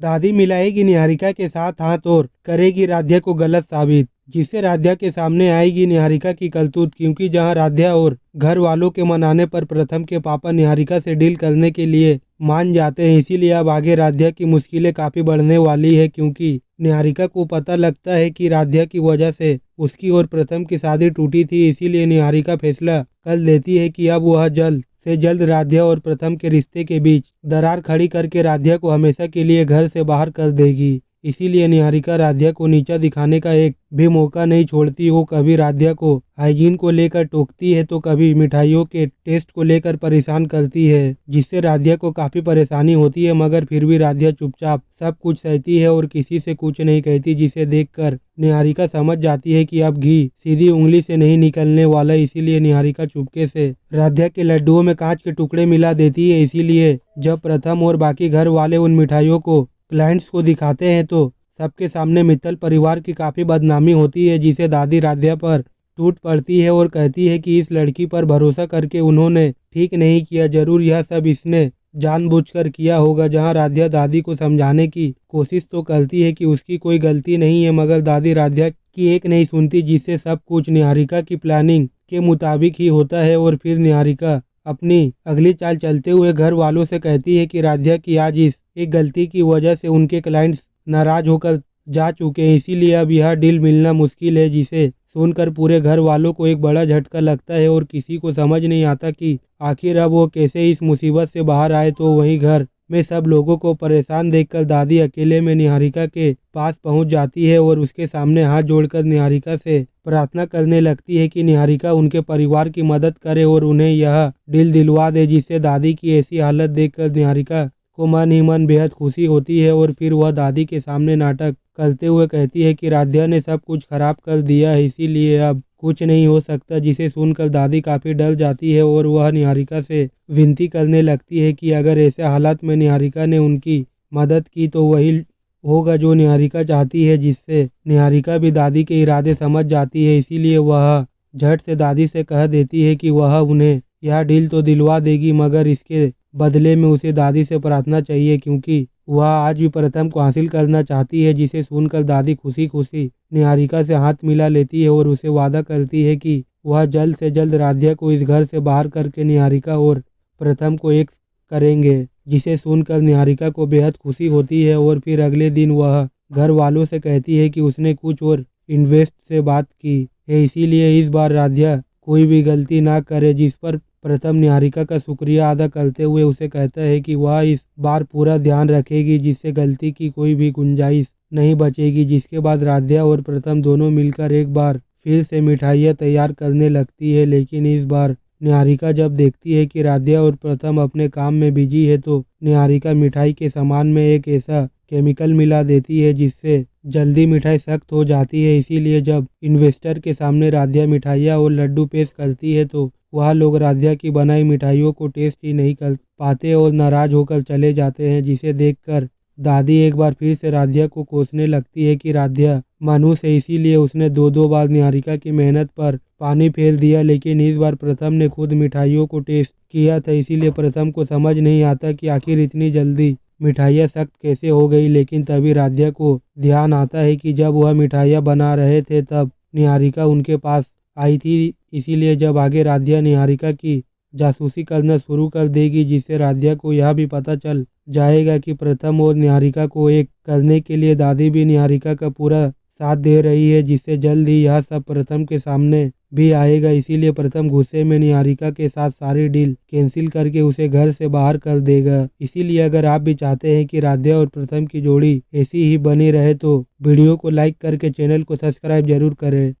दादी मिलाएगी निहारिका के साथ हाथ और करेगी राध्या को गलत साबित, जिससे राध्या के सामने आएगी निहारिका की करतूत। क्योंकि जहां राध्या और घर वालों के मनाने पर प्रथम के पापा निहारिका से डील करने के लिए मान जाते हैं, इसीलिए अब आगे राध्या की मुश्किलें काफी बढ़ने वाली है। क्योंकि निहारिका को पता लगता है कि राध्या की वजह से उसकी और प्रथम की शादी टूटी थी, इसीलिए निहारिका फैसला कर लेती है कि अब वह जल्द से जल्द राध्या और प्रथम के रिश्ते के बीच दरार खड़ी करके राध्या को हमेशा के लिए घर से बाहर कर देगी। इसीलिए निहारिका राध्या को नीचा दिखाने का एक भी मौका नहीं छोड़ती। वो कभी राध्या को हाइजीन को लेकर टोकती है तो कभी मिठाइयों के टेस्ट को लेकर परेशान करती है, जिससे राध्या को काफी परेशानी होती है। मगर फिर भी राध्या चुपचाप सब कुछ सहती है और किसी से कुछ नहीं कहती, जिसे देखकर निहारिका समझ जाती है कि अब घी सीधी उंगली से नहीं निकलने वाला। इसीलिए निहारिका चुपके से राध्या के लड्डुओं में कांच के टुकड़े मिला देती है। इसीलिए जब प्रथम और बाकी घर वाले उन मिठाइयों को क्लाइंट्स को दिखाते हैं तो सबके सामने मित्तल परिवार की काफी बदनामी होती है, जिसे दादी राध्या पर टूट पड़ती है और कहती है कि इस लड़की पर भरोसा करके उन्होंने ठीक नहीं किया, जरूर यह सब इसने जानबूझकर किया होगा। जहां राध्या दादी को समझाने की कोशिश तो करती है कि उसकी कोई गलती नहीं है, मगर दादी राध्या की एक नहीं सुनती, जिससे सब कुछ निहारिका की प्लानिंग के मुताबिक ही होता है। और फिर निहारिका अपनी अगली चाल चलते हुए घर वालों से कहती है कि राध्या की आज इस एक गलती की वजह से उनके क्लाइंट्स नाराज होकर जा चुके हैं, इसीलिए अब यह डील मिलना मुश्किल है। जिसे सुनकर पूरे घर वालों को एक बड़ा झटका लगता है और किसी को समझ नहीं आता कि आखिर अब वो कैसे इस मुसीबत से बाहर आए। तो वहीं घर में सब लोगों को परेशान देखकर दादी अकेले में निहारिका के पास पहुंच जाती है और उसके सामने हाथ जोड़कर निहारिका से प्रार्थना करने लगती है कि निहारिका उनके परिवार की मदद करे और उन्हें यह डील दिलवा दे। जिससे दादी की ऐसी हालत देखकर निहारिका को मन ही मन बेहद खुशी होती है और फिर वह दादी के सामने नाटक करते हुए कहती है कि राध्या ने सब कुछ खराब कर दिया है, इसीलिए अब कुछ नहीं हो सकता। जिसे सुनकर दादी काफी डर जाती है और वह निहारिका से विनती करने लगती है कि अगर ऐसे हालात में निहारिका ने उनकी मदद की तो वही होगा जो निहारिका चाहती है। जिससे निहारिका भी दादी के इरादे समझ जाती है, इसीलिए वह झट से दादी से कह देती है कि वह उन्हें यह डील तो दिलवा देगी, मगर इसके बदले में उसे दादी से प्रार्थना चाहिए, क्योंकि वह आज भी प्रथम को हासिल करना चाहती है। जिसे सुनकर दादी खुशी खुशी निहारिका से हाथ मिला लेती है और उसे वादा करती है कि वह जल्द से जल्द राध्या को इस घर से बाहर करके निहारिका और प्रथम को एक करेंगे। जिसे सुनकर निहारिका को बेहद खुशी होती है और फिर अगले दिन वह घर वालों से कहती है कि उसने कुछ और इन्वेस्ट से बात की है, इसीलिए इस बार राध्या कोई भी गलती ना करे। जिस पर प्रथम निहारिका का शुक्रिया अदा करते हुए उसे कहता है कि वह इस बार पूरा ध्यान रखेगी, जिससे गलती की कोई भी गुंजाइश नहीं बचेगी। जिसके बाद राध्या और प्रथम दोनों मिलकर एक बार फिर से मिठाइयाँ तैयार करने लगती है, लेकिन इस बार निहारिका जब देखती है कि राध्या और प्रथम अपने काम में बिजी है तो निहारिका मिठाई के सामान में एक ऐसा केमिकल मिला देती है जिससे जल्दी मिठाई सख्त हो जाती है। इसीलिए जब इन्वेस्टर के सामने राध्या मिठाइयाँ और लड्डू पेश करती है तो वह लोग राध्या की बनाई मिठाइयों को टेस्ट ही नहीं कर पाते और नाराज होकर चले जाते हैं। जिसे देखकर दादी एक बार फिर से राध्या को कोसने लगती है कि राध्या मनुष्य है, इसीलिए उसने दो दो बार निहारिका की मेहनत पर पानी फेर दिया। लेकिन इस बार प्रथम ने खुद मिठाइयों को टेस्ट किया था, इसीलिए प्रथम को समझ नहीं आता कि आखिर इतनी जल्दी मिठाइयाँ सख्त कैसे हो गई। लेकिन तभी राध्या को ध्यान आता है कि जब वह मिठाइयाँ बना रहे थे तब निहारिका उनके पास आई थी, इसीलिए जब आगे राध्या निहारिका की जासूसी करना शुरू कर देगी, जिससे राध्या को यह भी पता चल जाएगा कि प्रथम और निहारिका को एक करने के लिए दादी भी निहारिका का पूरा साथ दे रही है, जिससे जल्द ही यह सब प्रथम के सामने भी आएगा। इसीलिए प्रथम गुस्से में निहारिका के साथ सारी डील कैंसिल करके उसे घर से बाहर कर देगा। इसीलिए अगर आप भी चाहते हैं कि राध्या और प्रथम की जोड़ी ऐसी ही बनी रहे तो वीडियो को लाइक करके चैनल को सब्सक्राइब जरूर करें।